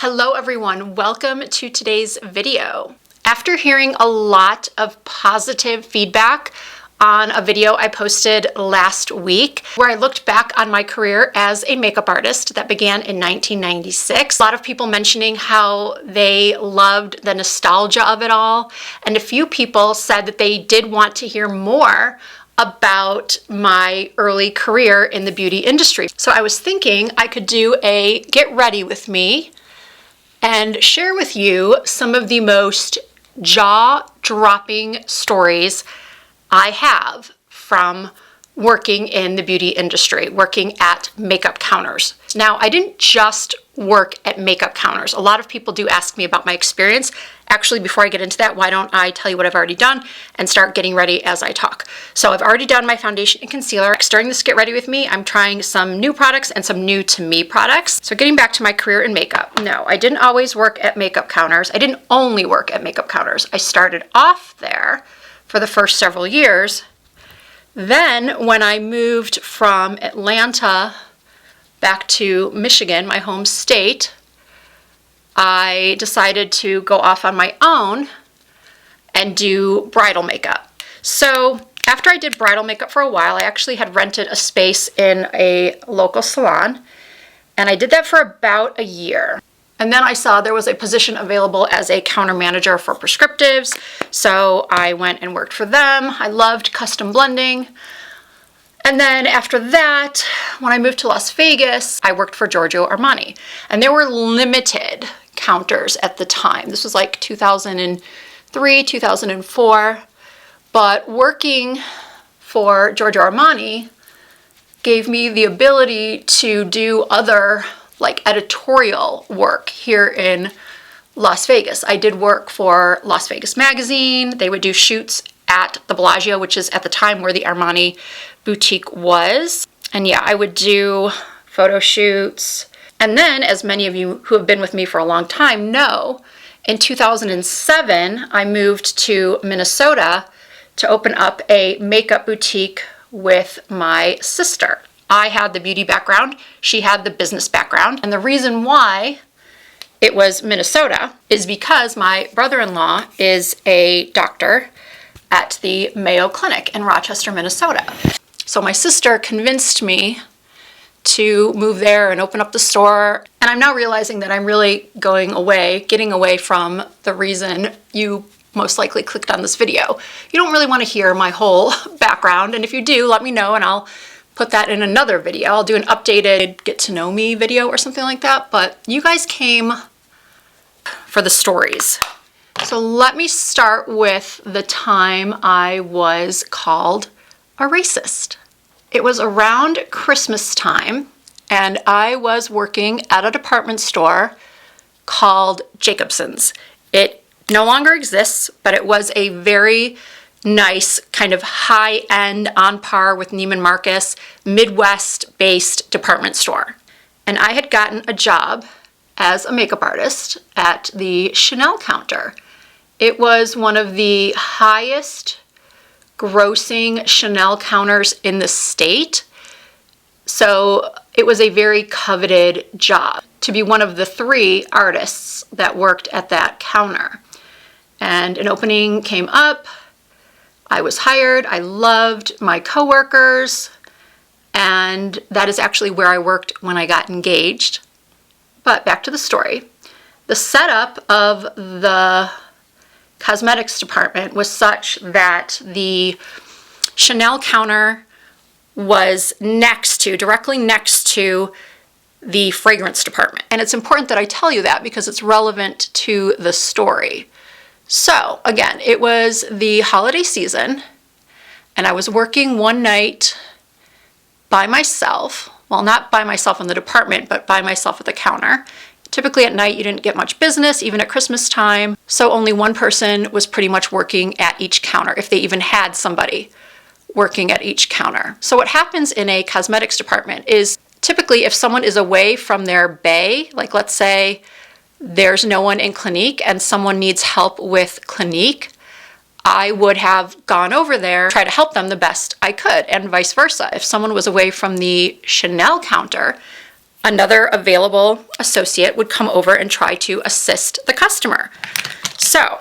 Hello everyone, welcome to today's video. After hearing a lot of positive feedback on a video I posted last week where I looked back on my career as a makeup artist that began in 1996, a lot of people mentioning how they loved the nostalgia of it all, and a few people said that they did want to hear more about my early career in the beauty industry. So I was thinking I could do a get ready with me and share with you some of the most jaw-dropping stories I have from working in the beauty industry, working at makeup counters. Now, I didn't just work at makeup counters. A lot of people do ask me about my experience. Actually, before I get into that, why don't I tell you what I've already done and start getting ready as I talk. So I've already done my foundation and concealer. During this Get Ready With Me, I'm trying some new products and some new to me products. So getting back to my career in makeup. No, I didn't always work at makeup counters. I didn't only work at makeup counters. I started off there for the first several years. Then when I moved from Atlanta back to Michigan, my home state, I decided to go off on my own and do bridal makeup. So after I did bridal makeup for a while, I actually had rented a space in a local salon, and I did that for about a year. And then I saw there was a position available as a counter manager for prescriptives, so I went and worked for them. I loved custom blending. And then after that, when I moved to Las Vegas, I worked for Giorgio Armani. And there were limited counters at the time. This was like 2003, 2004. But working for Giorgio Armani gave me the ability to do other like editorial work here in Las Vegas. I did work for Las Vegas Magazine. They would do shoots at the Bellagio, which is at the time where the Armani boutique was. And yeah, I would do photo shoots. And then, as many of you who have been with me for a long time know, in 2007, I moved to Minnesota to open up a makeup boutique with my sister. I had the beauty background, she had the business background. And the reason why it was Minnesota is because my brother-in-law is a doctor at the Mayo Clinic in Rochester, Minnesota. So my sister convinced me to move there and open up the store. And I'm now realizing that I'm really getting away from the reason you most likely clicked on this video. You don't really want to hear my whole background. And if you do, let me know and I'll put that in another video. I'll do an updated get to know me video or something like that. But you guys came for the stories. So let me start with the time I was called a racist. It was around Christmas time, and I was working at a department store called Jacobson's. It no longer exists, but it was a very nice, kind of high-end, on par with Neiman Marcus, Midwest-based department store. And I had gotten a job as a makeup artist at the Chanel counter. It was one of the highest grossing Chanel counters in the state. So it was a very coveted job to be one of the 3 artists that worked at that counter. And an opening came up. I was hired. I loved my coworkers. And that is actually where I worked when I got engaged. But back to the story. The setup of the cosmetics department was such that the Chanel counter was directly next to the fragrance department. And it's important that I tell you that because it's relevant to the story. So again, it was the holiday season and I was working one night by myself. Well, not by myself in the department, but by myself at the counter. Typically at night, you didn't get much business, even at Christmas time. So only one person was pretty much working at each counter, if they even had somebody working at each counter. So what happens in a cosmetics department is typically if someone is away from their bay, like let's say there's no one in Clinique and someone needs help with Clinique, I would have gone over there, try to help them the best I could, and vice versa. If someone was away from the Chanel counter, another available associate would come over and try to assist the customer. So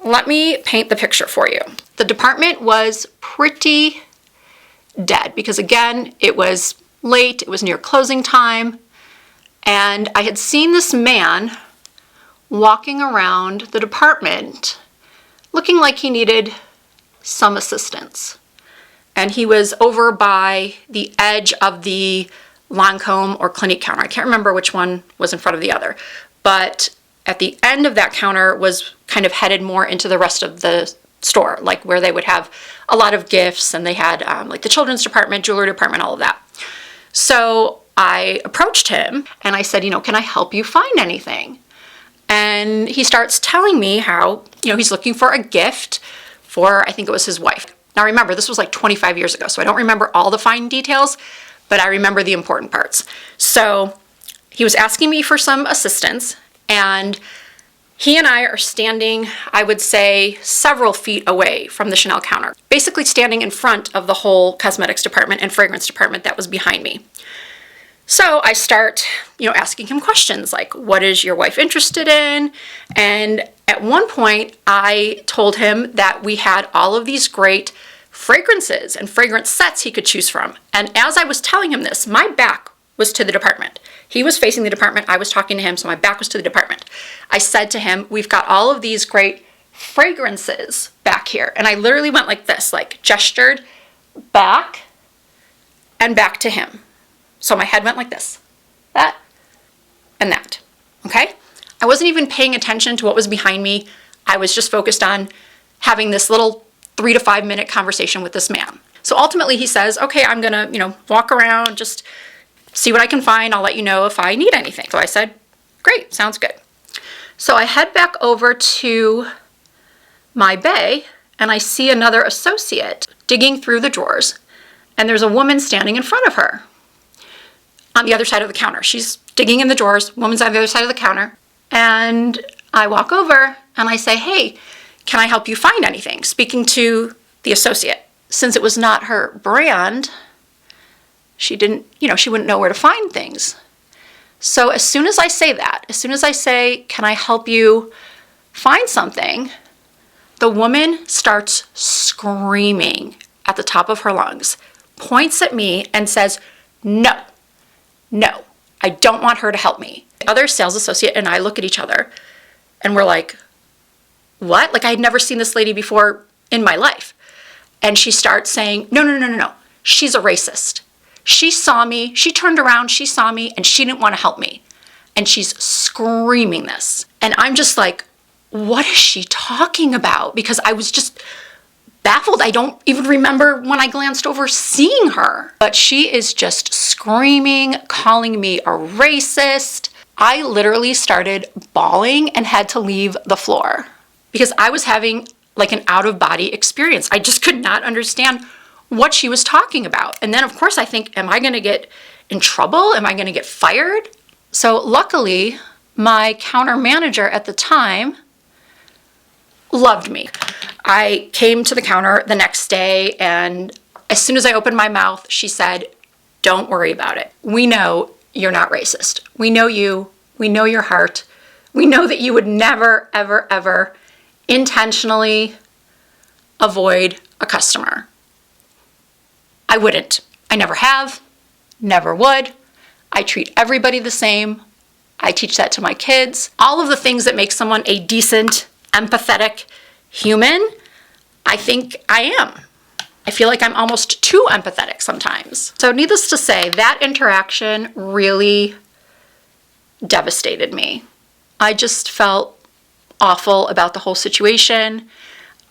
let me paint the picture for you. The department was pretty dead because, again, it was late, it was near closing time, and I had seen this man walking around the department looking like he needed some assistance. And he was over by the edge of the Lancome or Clinique counter. I can't remember which one was in front of the other, but at the end of that counter was kind of headed more into the rest of the store, like where they would have a lot of gifts, and they had like the children's department, jewelry department, all of that. So I approached him and I said, can I help you find anything? And he starts telling me how, he's looking for a gift for, I think it was his wife. Now remember, this was like 25 years ago, so I don't remember all the fine details, but I remember the important parts. So he was asking me for some assistance, and he and I are standing, I would say, several feet away from the Chanel counter, basically standing in front of the whole cosmetics department and fragrance department that was behind me. So I start, asking him questions like, what is your wife interested in? And at one point, I told him that we had all of these great fragrances and fragrance sets he could choose from. And as I was telling him this, my back was to the department. He was facing the department, I was talking to him, so my back was to the department. I said to him, we've got all of these great fragrances back here. And I literally went like this, like gestured back and back to him. So my head went like this, that, and that, okay? I wasn't even paying attention to what was behind me. I was just focused on having this little 3 to 5 minute conversation with this man. So ultimately he says, okay, I'm gonna, walk around, just see what I can find. I'll let you know if I need anything. So I said, great, sounds good. So I head back over to my bay and I see another associate digging through the drawers, and there's a woman standing in front of her on the other side of the counter. She's digging in the drawers, woman's on the other side of the counter, and I walk over and I say, hey, can I help you find anything? Speaking to the associate. Since it was not her brand, she didn't, she wouldn't know where to find things. So as soon as I say that, as soon as I say, can I help you find something, the woman starts screaming at the top of her lungs, points at me and says, no, I don't want her to help me. The other sales associate and I look at each other and we're like, what? Like I had never seen this lady before in my life. And she starts saying, no. She's a racist. She saw me, she turned around, she saw me, and she didn't want to help me. And she's screaming this. And I'm just like, what is she talking about? Because I was just baffled. I don't even remember when I glanced over seeing her. But she is just screaming, calling me a racist. I literally started bawling and had to leave the floor because I was having like an out-of-body experience. I just could not understand what she was talking about. And then, of course, I think, am I going to get in trouble? Am I going to get fired? So luckily, my counter manager at the time loved me. I came to the counter the next day, and as soon as I opened my mouth, she said, don't worry about it. We know you're not racist. We know you. We know your heart. We know that you would never, ever, ever intentionally avoid a customer. I wouldn't. I never have, never would. I treat everybody the same. I teach that to my kids. All of the things that make someone a decent, empathetic human, I think I am. I feel like I'm almost too empathetic sometimes. So needless to say, that interaction really devastated me. I just felt awful about the whole situation.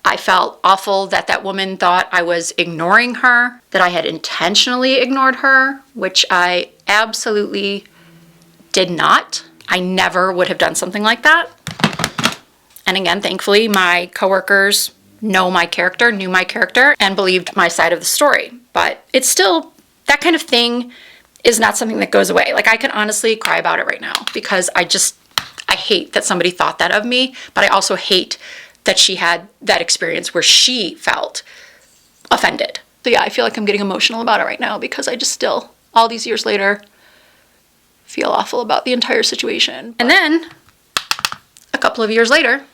I felt awful that that woman thought I was ignoring her, that I had intentionally ignored her, which I absolutely did not. I never would have done something like that. And again, thankfully, my coworkers knew my character, and believed my side of the story. But it's still, that kind of thing is not something that goes away. Like, I can honestly cry about it right now because I hate that somebody thought that of me, but I also hate that she had that experience where she felt offended. So yeah, I feel like I'm getting emotional about it right now because I just still, all these years later, feel awful about the entire situation. And then a couple of years later,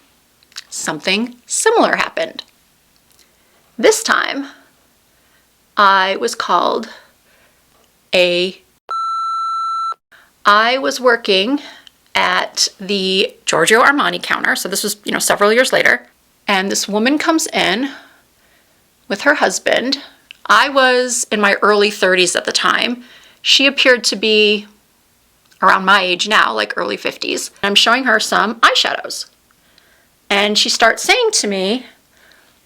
something similar happened. This time, I was called I was working at the Giorgio Armani counter. So this was, several years later. And this woman comes in with her husband. I was in my early 30s at the time. She appeared to be around my age now, like early 50s. I'm showing her some eyeshadows. And she starts saying to me,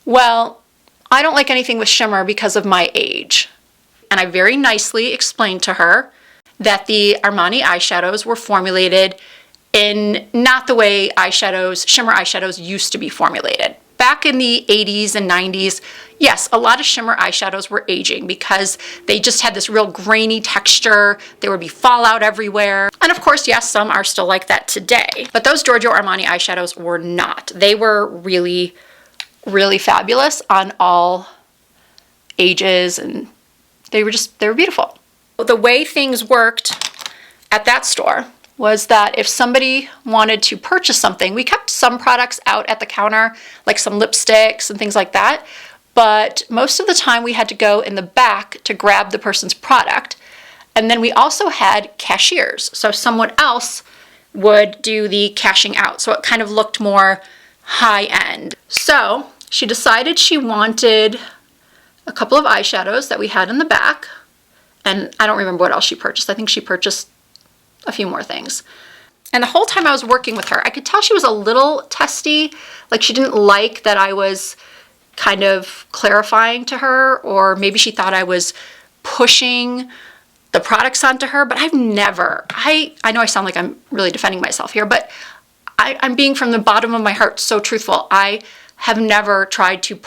well, I don't like anything with shimmer because of my age. And I very nicely explained to her that the Armani eyeshadows were formulated in not the way shimmer eyeshadows used to be formulated. Back in the 80s and 90s, yes, a lot of shimmer eyeshadows were aging because they just had this real grainy texture. There would be fallout everywhere. And of course, yes, some are still like that today. But those Giorgio Armani eyeshadows were not. They were really, really fabulous on all ages, and they were beautiful. The way things worked at that store was that if somebody wanted to purchase something, we kept some products out at the counter, like some lipsticks and things like that, but most of the time we had to go in the back to grab the person's product. And then we also had cashiers, so someone else would do the cashing out, so it kind of looked more high-end. So she decided she wanted a couple of eyeshadows that we had in the back, and I don't remember what else she purchased. I think she purchased a few more things. And the whole time I was working with her, I could tell she was a little testy, like she didn't like that I was kind of clarifying to her, or maybe she thought I was pushing the products onto her, but I've never, I know I sound like I'm really defending myself here, but I'm being from the bottom of my heart so truthful. I have never tried to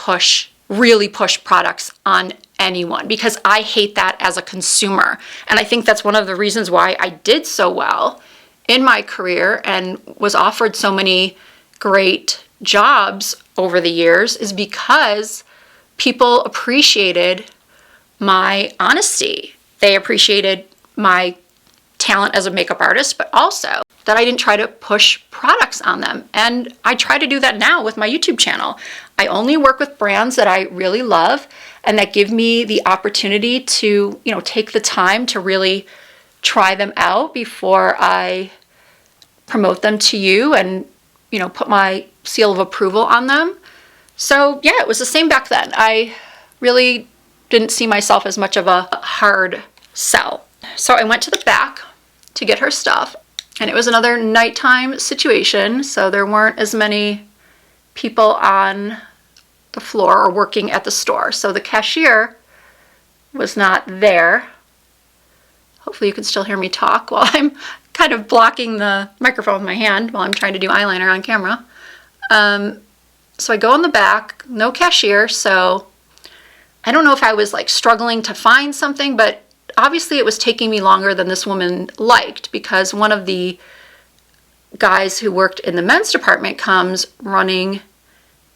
really push products on anyone because I hate that as a consumer. And I think that's one of the reasons why I did so well in my career and was offered so many great jobs over the years, is because people appreciated my honesty. They appreciated my talent as a makeup artist, but also that I didn't try to push products on them. And I try to do that now with my YouTube channel. I only work with brands that I really love and that give me the opportunity to, take the time to really try them out before I promote them to you and, put my seal of approval on them. So yeah, it was the same back then. I really didn't see myself as much of a hard sell. So I went to the back to get her stuff, and it was another nighttime situation, so there weren't as many people on the floor or working at the store. So the cashier was not there. Hopefully you can still hear me talk while I'm kind of blocking the microphone with my hand while I'm trying to do eyeliner on camera. So I go in the back, no cashier, so I don't know if I was like struggling to find something, but obviously it was taking me longer than this woman liked, because one of the guys who worked in the men's department comes running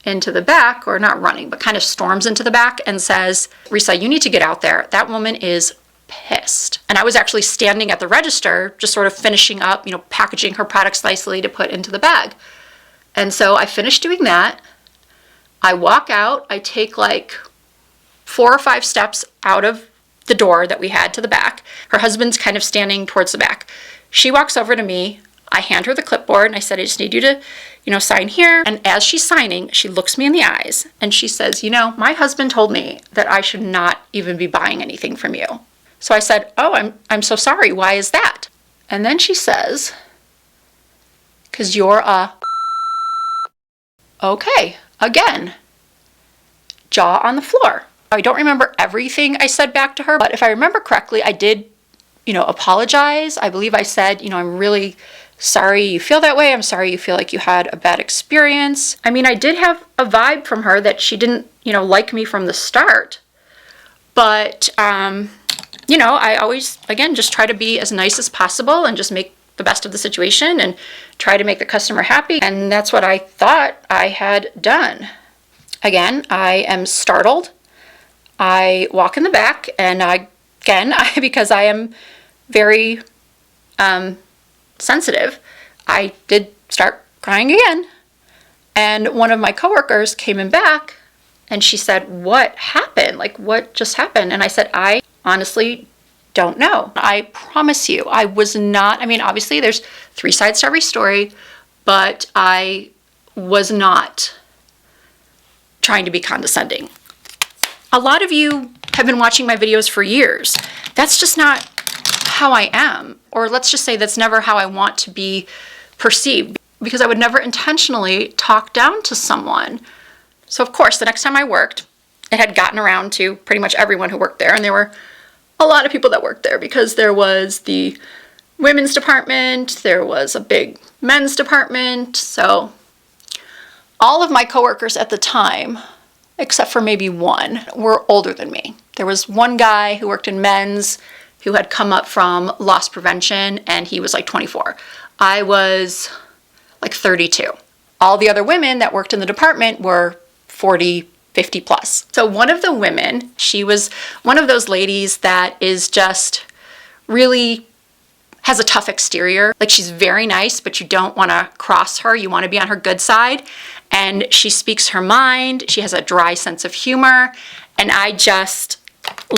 into the back, or not running, but kind of storms into the back and says, "Risa, you need to get out there. That woman is pissed." And I was actually standing at the register, just sort of finishing up, packaging her products nicely to put into the bag. And so I finished doing that. I walk out, I take like 4 or 5 steps out of the door that we had to the back. Her husband's kind of standing towards the back. She walks over to me. I hand her the clipboard and I said, "I just need you to, sign here." And as she's signing, she looks me in the eyes and she says, "My husband told me that I should not even be buying anything from you." So I said, "Oh, I'm so sorry. Why is that?" And then she says, "'Cause you're a..." Okay, again, jaw on the floor. I don't remember everything I said back to her, but if I remember correctly, I did, apologize. I believe I said, "I'm really sorry you feel that way. I'm sorry you feel like you had a bad experience." I mean, I did have a vibe from her that she didn't, like me from the start. But, I always, again, just try to be as nice as possible and just make the best of the situation and try to make the customer happy. And that's what I thought I had done. Again, I am startled. I walk in the back and because I am very sensitive, I did start crying again. And one of my coworkers came in back and she said, "What happened? Like, what just happened?" And I said, "I honestly don't know. I promise you, I was not," I mean, obviously there's 3 sides to every story, but I was not trying to be condescending. A lot of you have been watching my videos for years. That's just not how I am. Or let's just say that's never how I want to be perceived, because I would never intentionally talk down to someone. So of course, the next time I worked, it had gotten around to pretty much everyone who worked there, and there were a lot of people that worked there because there was the women's department, there was a big men's department, so all of my coworkers at the time, except for maybe one, were older than me. There was one guy who worked in men's who had come up from loss prevention, and he was like 24. I was like 32. All the other women that worked in the department were 40, 50 plus. So one of the women, she was one of those ladies that is just really has a tough exterior. Like, she's very nice, but you don't want to cross her. You want to be on her good side. And she speaks her mind. She has a dry sense of humor. And I just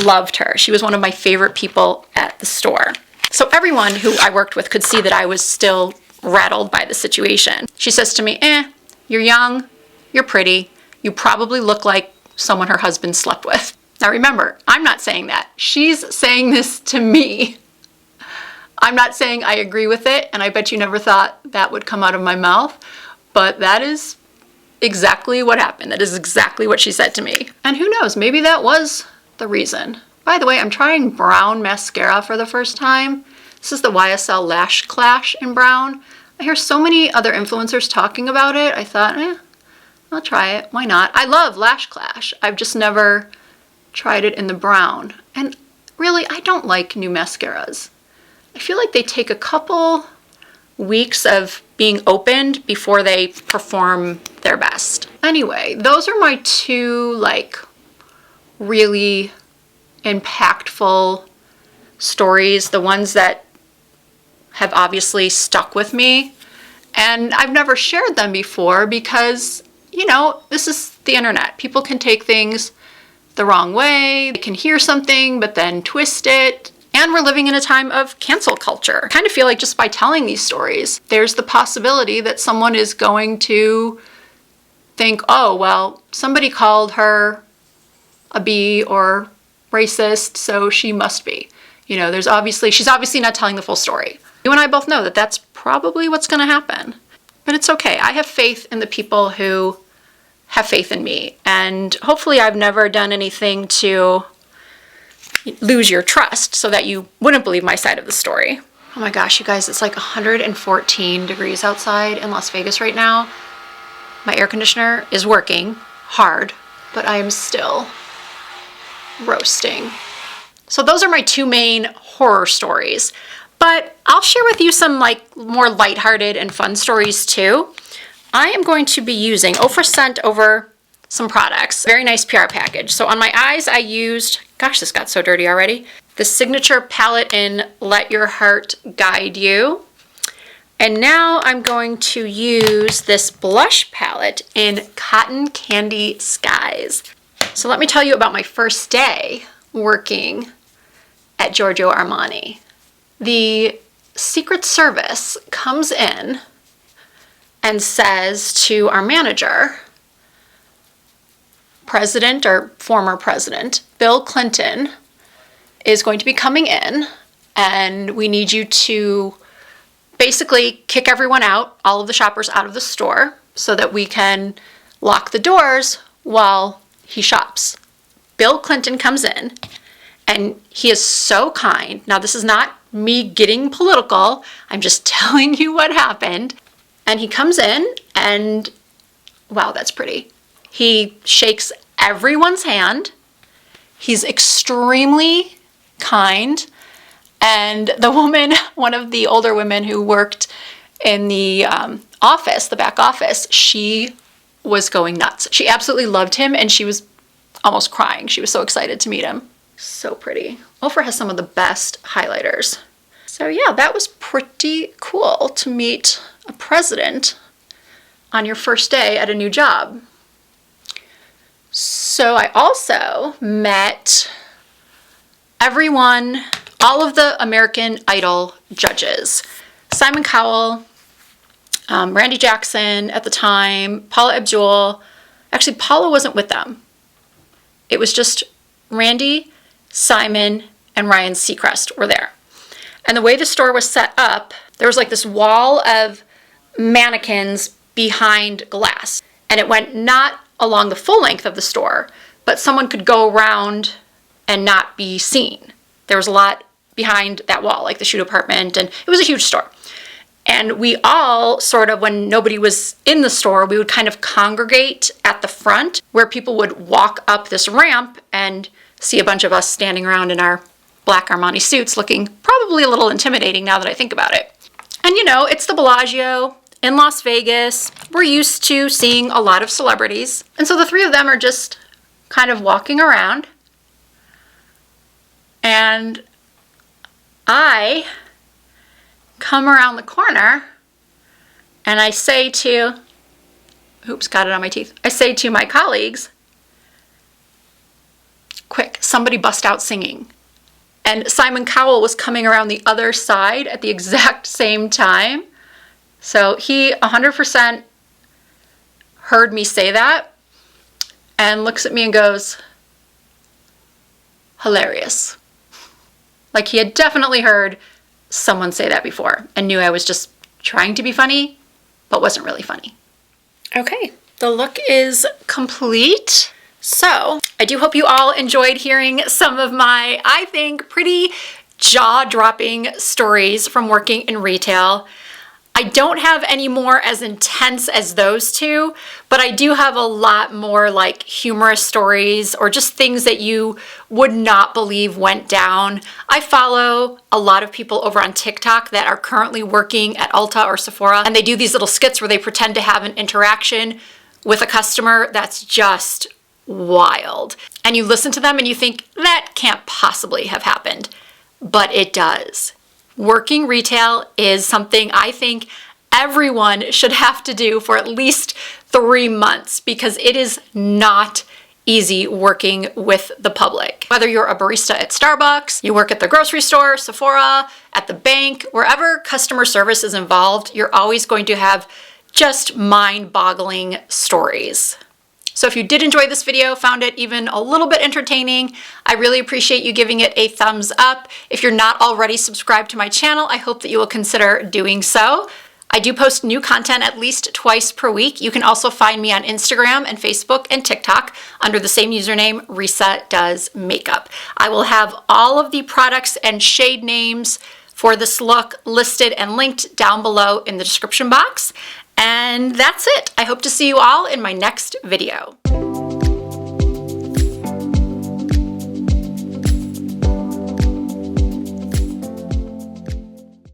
loved her. She was one of my favorite people at the store. So everyone who I worked with could see that I was still rattled by the situation. She says to me, "You're young, you're pretty, you probably look like someone her husband slept with." Now remember, I'm not saying that. She's saying this to me. I'm not saying I agree with it, and I bet you never thought that would come out of my mouth, but that is exactly what happened. That is exactly what she said to me. And who knows, maybe that was the reason. By the way, I'm trying brown mascara for the first time. This is the YSL Lash Clash in brown. I hear so many other influencers talking about it. I thought, I'll try it. Why not? I love Lash Clash. I've just never tried it in the brown. And really, I don't like new mascaras. I feel like they take a couple weeks of being opened before they perform their best. Anyway, those are my 2 like really impactful stories, the ones that have obviously stuck with me. And I've never shared them before because, you know, this is the internet. People can take things the wrong way. They can hear something but then twist it. And we're living in a time of cancel culture. I kind of feel like just by telling these stories, there's the possibility that someone is going to think, "Oh, well, somebody called her a B or racist, so she must be." You know, she's obviously not telling the full story. You and I both know that that's probably what's going to happen. But it's okay. I have faith in the people who have faith in me. And hopefully I've never done anything to lose your trust so that you wouldn't believe my side of the story. Oh my gosh, you guys, it's like 114 degrees outside in Las Vegas right now. My air conditioner is working hard, but I am still roasting. So those are my 2 main horror stories. But I'll share with you some like more lighthearted and fun stories too. I am going to be using Ofra sent over some products. Very nice PR package. So on my eyes I used, gosh, this got so dirty already, the Signature palette in Let Your Heart Guide You. And now I'm going to use this blush palette in Cotton Candy Skies. So let me tell you about my first day working at Giorgio Armani. The Secret Service comes in and says to our manager, President or former President Bill Clinton is going to be coming in, and we need you to basically kick everyone out, all of the shoppers out of the store, so that we can lock the doors while he shops. Bill Clinton comes in, and he is so kind. Now, this is not me getting political. I'm just telling you what happened. And he comes in, and wow, that's pretty. He shakes everyone's hand. He's extremely kind. And the woman, one of the older women who worked in the office, the back office, she was going nuts. She absolutely loved him, and she was almost crying. She was so excited to meet him. So pretty. Ofra has some of the best highlighters. So yeah, that was pretty cool to meet a president on your first day at a new job. So I also met everyone, all of the American Idol judges. Simon Cowell, Randy Jackson at the time, Paula Abdul. Actually, Paula wasn't with them. It was just Randy, Simon, and Ryan Seacrest were there. And the way the store was set up, there was like this wall of mannequins behind glass. And it went not along the full length of the store, but someone could go around and not be seen. There was a lot behind that wall, like the shoe department, and it was a huge store. And we all sort of, when nobody was in the store, we would kind of congregate at the front where people would walk up this ramp and see a bunch of us standing around in our black Armani suits, looking probably a little intimidating now that I think about it. And you know, it's the Bellagio in Las Vegas. We're used to seeing a lot of celebrities. And so the three of them are just kind of walking around. And I come around the corner and I say to, oops, got it on my teeth. I say to my colleagues, quick, somebody bust out singing. And Simon Cowell was coming around the other side at the exact same time. So he 100% heard me say that and looks at me and goes, hilarious. Like he had definitely heard someone say that before and knew I was just trying to be funny, but wasn't really funny. Okay, the look is complete. So I do hope you all enjoyed hearing some of my, I think, pretty jaw-dropping stories from working in retail. I don't have any more as intense as those two, but I do have a lot more like humorous stories or just things that you would not believe went down. I follow a lot of people over on TikTok that are currently working at Ulta or Sephora, and they do these little skits where they pretend to have an interaction with a customer that's just wild. And you listen to them and you think, that can't possibly have happened, but it does. Working retail is something I think everyone should have to do for at least 3 months because it is not easy working with the public. Whether you're a barista at Starbucks, you work at the grocery store, Sephora, at the bank, wherever customer service is involved, you're always going to have just mind-boggling stories. So if you did enjoy this video, found it even a little bit entertaining, I really appreciate you giving it a thumbs up. If you're not already subscribed to my channel, I hope that you will consider doing so. I do post new content at least twice per week. You can also find me on Instagram and Facebook and TikTok under the same username, Risa Does Makeup. I will have all of the products and shade names for this look listed and linked down below in the description box. And that's it. I hope to see you all in my next video.